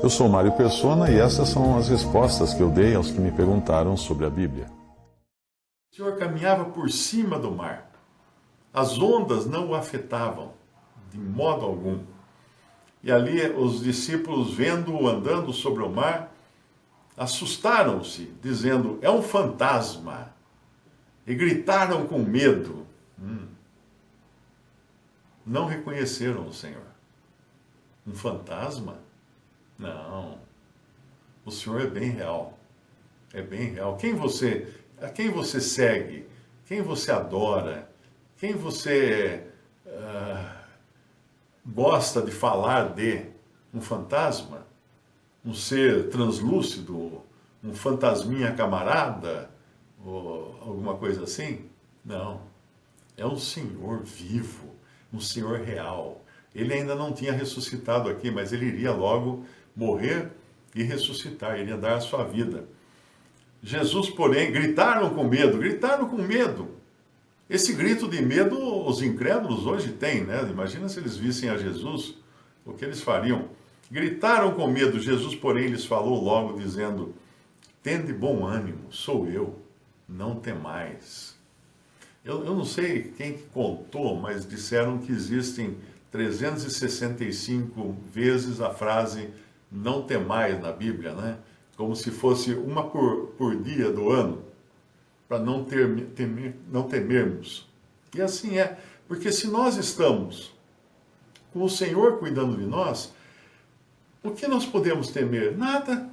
Eu sou Mário Persona e essas são as respostas que eu dei aos que me perguntaram sobre a Bíblia. O Senhor caminhava por cima do mar. As ondas não o afetavam, de modo algum. E ali os discípulos, vendo-o andando sobre o mar, assustaram-se, dizendo, é um fantasma. E gritaram com medo. Não reconheceram o Senhor. Um fantasma? Não. O Senhor é bem real. É bem real. A quem você segue? Quem você adora? Quem você gosta de falar de? Um fantasma? Um ser translúcido? Um fantasminha camarada? Ou alguma coisa assim? Não. É um Senhor vivo, um Senhor real. Ele ainda não tinha ressuscitado aqui, mas ele iria logo morrer e ressuscitar, ele ia dar a sua vida. Jesus, porém, gritaram com medo. Esse grito de medo os incrédulos hoje têm, né? Imagina se eles vissem a Jesus, o que eles fariam. Gritaram com medo. Jesus, porém, lhes falou logo, dizendo, tende bom ânimo, sou eu, não temais. Eu não sei quem contou, mas disseram que existem 365 vezes a frase não temais na Bíblia, né? Como se fosse uma por dia do ano, para não temermos. E assim é, porque se nós estamos com o Senhor cuidando de nós, o que nós podemos temer? Nada,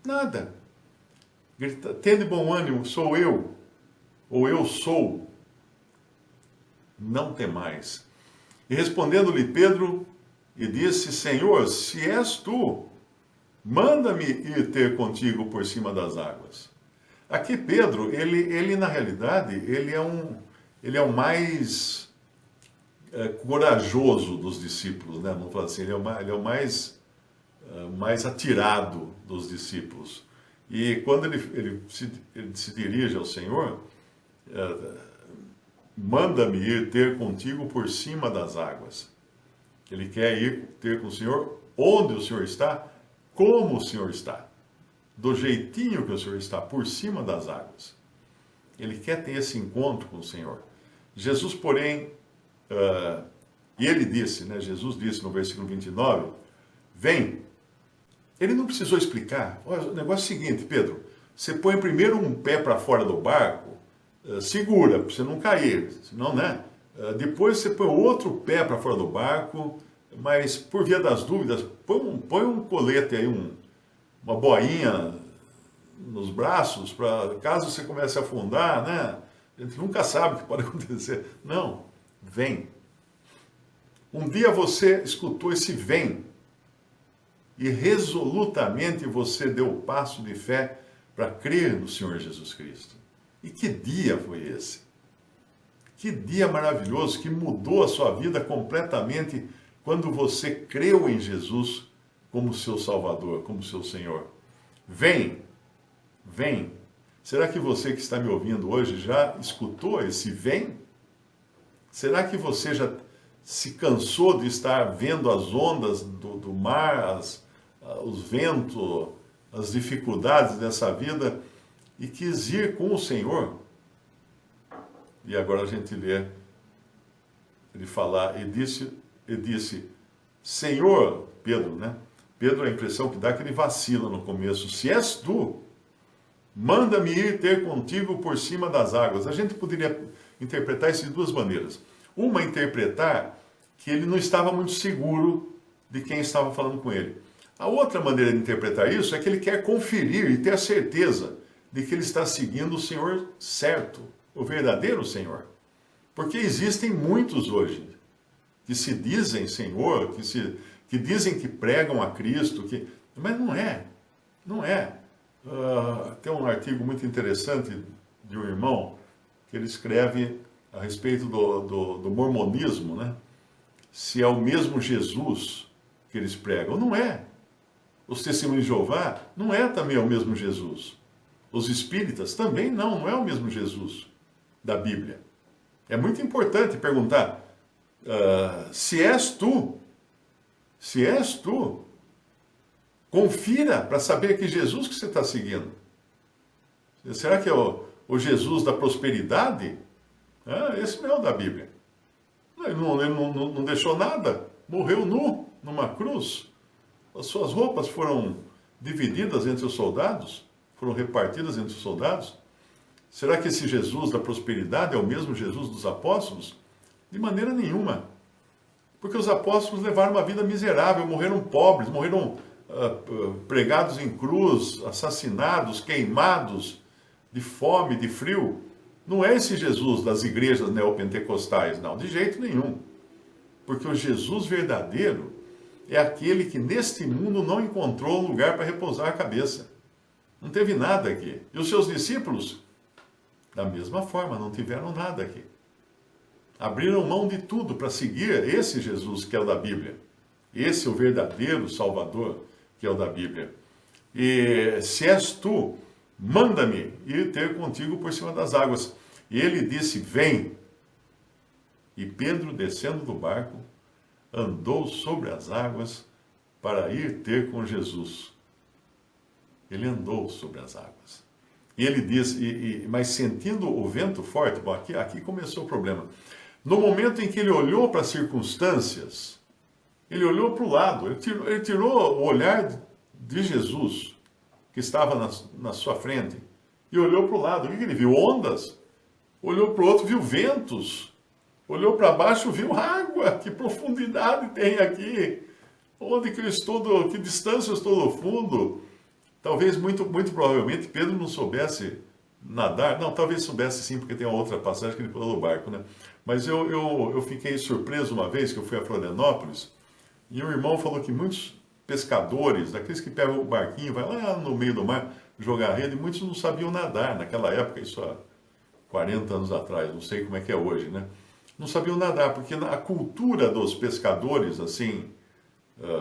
nada. Tende bom ânimo, sou eu, ou eu sou, não temais. E respondendo-lhe Pedro, e disse, Senhor, se és tu, manda-me ir ter contigo por cima das águas. Aqui Pedro, ele na realidade, ele é o mais corajoso dos discípulos, né? Vamos falar assim, ele é o mais atirado dos discípulos. E quando ele se dirige ao Senhor, manda-me ir ter contigo por cima das águas. Ele quer ir ter com o Senhor onde o Senhor está, como o Senhor está. Do jeitinho que o Senhor está, por cima das águas. Ele quer ter esse encontro com o Senhor. Jesus, porém, e ele disse, né? Jesus disse no versículo 29, vem. Ele não precisou explicar. Olha, o negócio é o seguinte, Pedro, você põe primeiro um pé para fora do barco, segura, para você não cair, senão, né? Depois você põe outro pé para fora do barco, mas por via das dúvidas, põe um colete aí, uma boinha nos braços, para caso você comece a afundar, né? A gente nunca sabe o que pode acontecer. Não, vem. Um dia você escutou esse vem, e resolutamente você deu o passo de fé para crer no Senhor Jesus Cristo. E que dia foi esse? Que dia maravilhoso que mudou a sua vida completamente quando você creu em Jesus como seu Salvador, como seu Senhor. Vem, vem. Será que você que está me ouvindo hoje já escutou esse vem? Será que você já se cansou de estar vendo as ondas do mar, os ventos, as dificuldades dessa vida e quis ir com o Senhor? E agora a gente lê ele falar, e disse, Senhor, Pedro, né? Pedro, a impressão que dá é que ele vacila no começo. Se és tu, manda-me ir ter contigo por cima das águas. A gente poderia interpretar isso de duas maneiras. Uma, interpretar que ele não estava muito seguro de quem estava falando com ele. A outra maneira de interpretar isso é que ele quer conferir e ter a certeza de que ele está seguindo o Senhor certo, o verdadeiro Senhor. Porque existem muitos hoje que se dizem Senhor, que dizem que pregam a Cristo, mas não é. Não é. Tem um artigo muito interessante de um irmão que ele escreve a respeito do mormonismo, né? Se é o mesmo Jesus que eles pregam. Não é. Os testemunhos de Jeová não é também o mesmo Jesus. Os espíritas também não é o mesmo Jesus da Bíblia. É muito importante perguntar, se és Se és tu, confira para saber que Jesus que você está seguindo. Será que é o Jesus da prosperidade? Esse não é o da Bíblia. Ele não deixou nada, morreu nu numa cruz. As suas roupas foram divididas entre os soldados, foram repartidas entre os soldados. Será que esse Jesus da prosperidade é o mesmo Jesus dos apóstolos? De maneira nenhuma. Porque os apóstolos levaram uma vida miserável, morreram pobres, morreram pregados em cruz, assassinados, queimados, de fome, de frio. Não é esse Jesus das igrejas neopentecostais, não, de jeito nenhum. Porque o Jesus verdadeiro é aquele que neste mundo não encontrou lugar para repousar a cabeça. Não teve nada aqui. E os seus discípulos, da mesma forma, não tiveram nada aqui. Abriram mão de tudo para seguir esse Jesus que é o da Bíblia. Esse é o verdadeiro Salvador que é o da Bíblia. E se és tu, manda-me ir ter contigo por cima das águas. E ele disse, vem. E Pedro, descendo do barco, andou sobre as águas para ir ter com Jesus. Ele andou sobre as águas. E ele diz, mas sentindo o vento forte, bom, aqui começou o problema. No momento em que ele olhou para as circunstâncias, ele olhou para o lado, ele tirou o olhar de Jesus, que estava na sua frente, e olhou para o lado. O que ele viu? Ondas. Olhou para o outro, viu ventos. Olhou para baixo, viu água. Que profundidade tem aqui? Onde que eu estou, que distância eu estou do fundo? Talvez, muito provavelmente, Pedro não soubesse nadar. Não, talvez soubesse sim, porque tem uma outra passagem que ele pulou no barco, né? Mas eu fiquei surpreso uma vez que eu fui a Florianópolis, e um irmão falou que muitos pescadores, daqueles que pegam o barquinho, vai lá no meio do mar jogar rede, muitos não sabiam nadar naquela época, isso há 40 anos atrás, não sei como é que é hoje, né? Não sabiam nadar, porque a cultura dos pescadores, assim,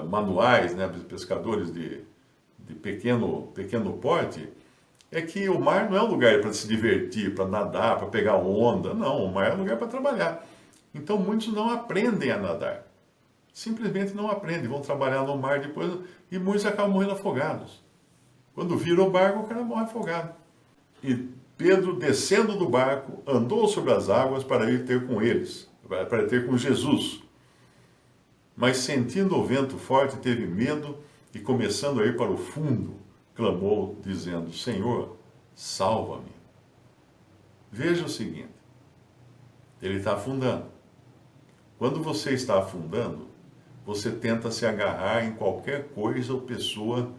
manuais, né, pescadores de pequeno porte, é que o mar não é um lugar para se divertir, para nadar, para pegar onda. Não, o mar é um lugar para trabalhar. Então muitos não aprendem a nadar. Simplesmente não aprendem, vão trabalhar no mar depois e muitos acabam morrendo afogados. Quando vira o barco, o cara morre afogado. E Pedro, descendo do barco, andou sobre as águas para ir ter com eles, para ter com Jesus. Mas sentindo o vento forte, teve medo e, começando a ir para o fundo, clamou, dizendo, Senhor, salva-me. Veja o seguinte, ele está afundando. Quando você está afundando, você tenta se agarrar em qualquer coisa ou pessoa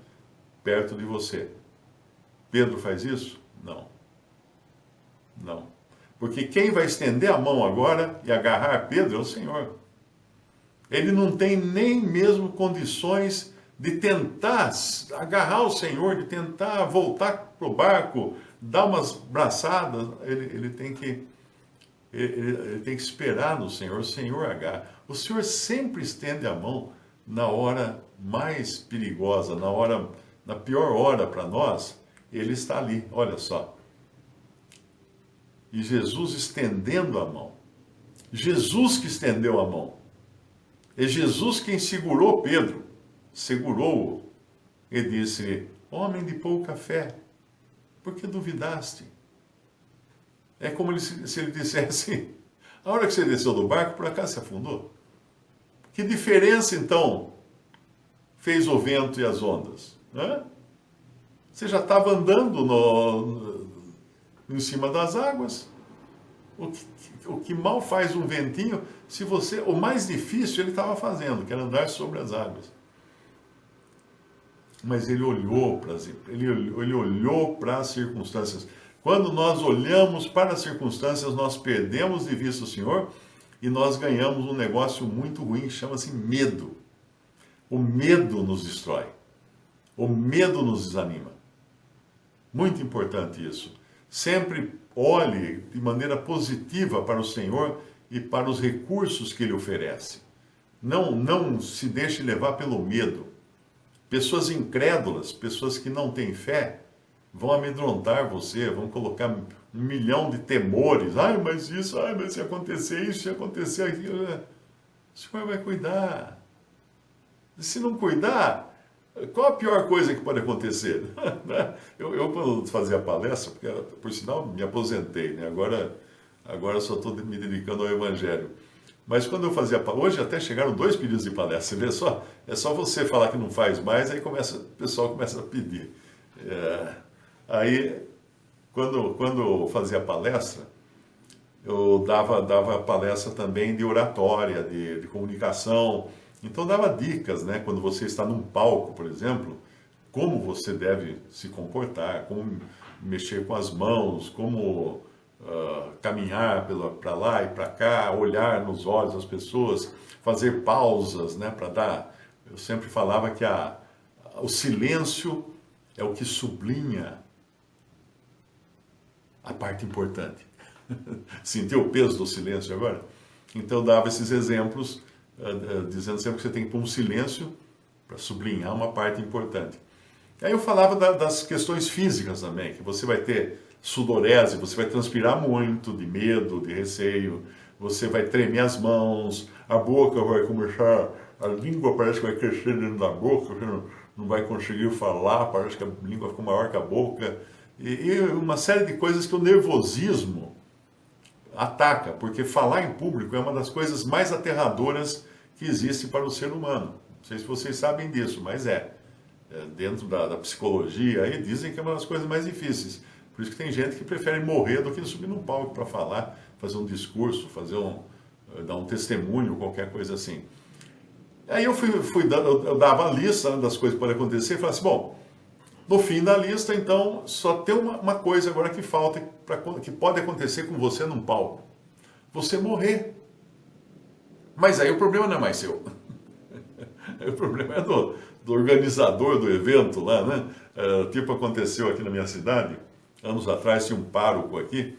perto de você. Pedro faz isso? Não. Não. Porque quem vai estender a mão agora e agarrar Pedro é o Senhor. Ele não tem nem mesmo condições de tentar agarrar o Senhor, de tentar voltar para o barco, dar umas braçadas. Ele tem que esperar no Senhor, o Senhor agarra. O Senhor sempre estende a mão na hora mais perigosa, na pior hora para nós, Ele está ali, olha só. E Jesus estendendo a mão. Jesus que estendeu a mão. É Jesus quem segurou Pedro. Segurou-o e disse, homem de pouca fé, por que duvidaste? É como se ele dissesse, a hora que você desceu do barco, por acaso se afundou? Que diferença, então, fez o vento e as ondas? Né? Você já estava andando em cima das águas. O que mal faz um ventinho, se você, o mais difícil ele estava fazendo, que era andar sobre as águas. Mas ele olhou para as circunstâncias. Quando nós olhamos para as circunstâncias, nós perdemos de vista o Senhor e nós ganhamos um negócio muito ruim que chama-se medo. O medo nos destrói. O medo nos desanima. Muito importante isso. Sempre olhe de maneira positiva para o Senhor e para os recursos que Ele oferece. Não se deixe levar pelo medo. Pessoas incrédulas, pessoas que não têm fé, vão amedrontar você, vão colocar 1 milhão de temores. Mas mas se acontecer isso, se acontecer aquilo, o Senhor vai cuidar. Se não cuidar, qual a pior coisa que pode acontecer? Eu quando fazia palestra, porque por sinal me aposentei, né? Agora só estou me dedicando ao Evangelho. Mas quando eu fazia palestra, hoje até chegaram 2 pedidos de palestra, você vê só, é só você falar que não faz mais, aí o pessoal começa a pedir. Aí, quando eu fazia palestra, eu dava palestra também de oratória, de comunicação. Então dava dicas, né? Quando você está num palco, por exemplo, como você deve se comportar, como mexer com as mãos, como caminhar para lá e para cá, olhar nos olhos das pessoas, fazer pausas, né? Para dar. Eu sempre falava que o silêncio é o que sublinha a parte importante. Sentiu o peso do silêncio agora? Então eu dava esses exemplos, dizendo sempre que você tem que pôr um silêncio para sublinhar uma parte importante. Aí eu falava das questões físicas também, que você vai ter sudorese, você vai transpirar muito de medo, de receio, você vai tremer as mãos, a boca vai começar, a língua parece que vai crescer dentro da boca, você não vai conseguir falar, parece que a língua ficou maior que a boca, e uma série de coisas que o nervosismo ataca, porque falar em público é uma das coisas mais aterradoras que existe para o ser humano. Não sei se vocês sabem disso, mas dentro da psicologia, aí dizem que é uma das coisas mais difíceis. Por isso que tem gente que prefere morrer do que subir num palco para falar, fazer um discurso, dar um testemunho, qualquer coisa assim. Aí eu dava a lista das coisas que podem acontecer e falava assim, bom, no fim da lista, então, só tem uma coisa agora que falta, que pode acontecer com você num palco. Você morrer. Mas aí o problema não é mais seu. O problema é do organizador do evento lá, né? Tipo aconteceu aqui na minha cidade, anos atrás tinha um pároco aqui,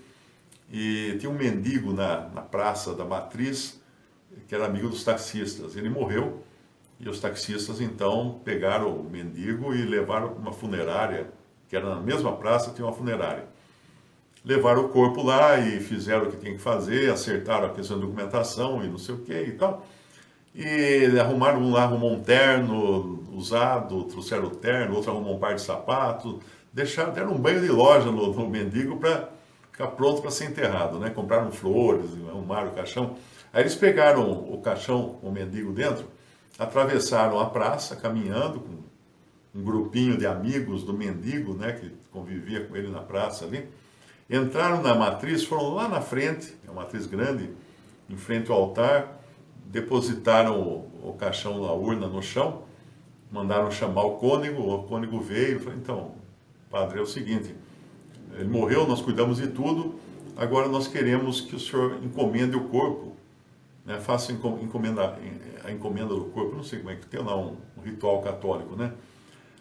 e tinha um mendigo na Praça da Matriz, que era amigo dos taxistas. Ele morreu, e os taxistas então pegaram o mendigo e levaram para uma funerária, que era na mesma praça, tinha uma funerária. Levaram o corpo lá e fizeram o que tinha que fazer, acertaram a questão da documentação e não sei o que e tal. E um lá arrumou um terno usado, trouxeram o terno, outro arrumou um par de sapatos, deram um banho de loja no mendigo para ficar pronto para ser enterrado, né? Compraram flores, arrumaram o caixão. Aí eles pegaram o caixão, o mendigo dentro, atravessaram a praça, caminhando com um grupinho de amigos do mendigo, né, que convivia com ele na praça ali. Entraram na matriz, foram lá na frente, é uma matriz grande, em frente ao altar, depositaram o caixão, a urna no chão, mandaram chamar o cônego veio e falou, então, padre, é o seguinte, ele morreu, nós cuidamos de tudo, agora nós queremos que o senhor encomende o corpo, né, faça a encomenda do corpo, não sei como é que tem lá um ritual católico, né,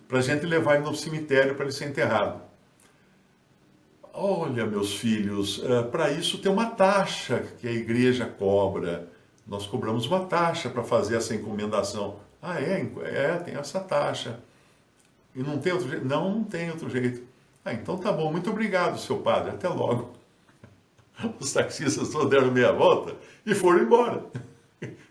para a gente levar ele no cemitério para ele ser enterrado. Olha, meus filhos, para isso tem uma taxa que a igreja cobra. Nós cobramos uma taxa para fazer essa encomendação. Ah, tem essa taxa. E não tem outro jeito? Não tem outro jeito. Ah, então tá bom, muito obrigado, seu padre, até logo. Os taxistas todos deram meia volta e foram embora.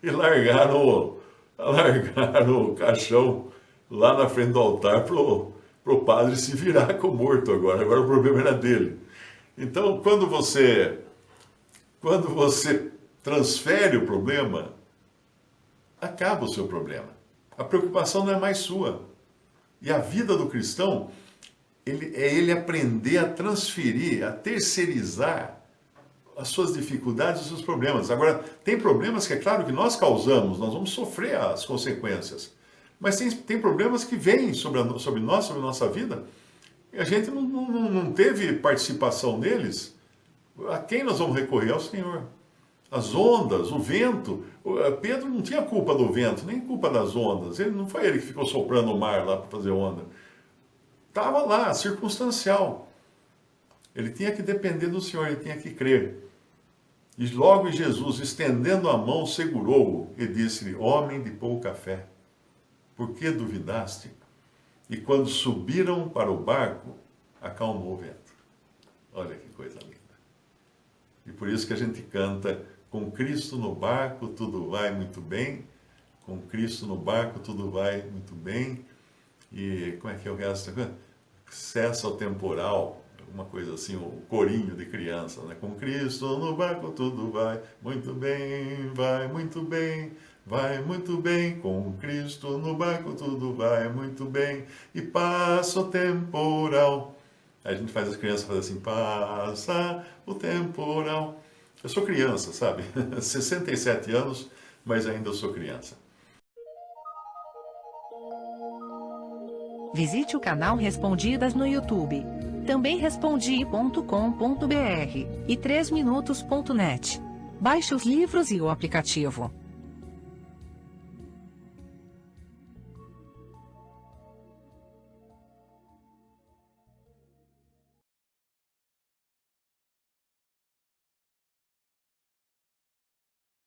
E largaram o caixão lá na frente do altar para o padre se virar com o morto agora. Agora o problema era dele. Então, quando você transfere o problema, acaba o seu problema. A preocupação não é mais sua. E a vida do cristão é ele aprender a transferir, a terceirizar as suas dificuldades e os seus problemas. Agora, tem problemas que é claro que nós causamos, nós vamos sofrer as consequências. Mas tem problemas que vêm sobre nós, sobre nossa vida, e a gente não teve participação neles. A quem nós vamos recorrer? Ao Senhor. As ondas, o vento. Pedro não tinha culpa do vento, nem culpa das ondas. Não foi ele que ficou soprando o mar lá para fazer onda. Estava lá, circunstancial. Ele tinha que depender do Senhor, ele tinha que crer. E logo Jesus, estendendo a mão, segurou-o e disse-lhe, homem de pouca fé, por que duvidaste? E quando subiram para o barco, acalmou o vento. Olha que coisa linda. E por isso que a gente canta, com Cristo no barco tudo vai muito bem, Com Cristo no barco tudo vai muito bem. E como é que é o resto? Cessa o temporal, alguma coisa assim, o corinho de criança, né? Com Cristo no barco tudo vai muito bem, vai muito bem, vai muito bem. Com Cristo no barco tudo vai muito bem. E passa o temporal. Aí a gente faz as crianças fazer assim, passa o temporal. Eu sou criança, sabe? 67 anos, mas ainda eu sou criança. Visite o canal Respondidas no YouTube. Também respondi.com.br e 3minutos.net. Baixe os livros e o aplicativo.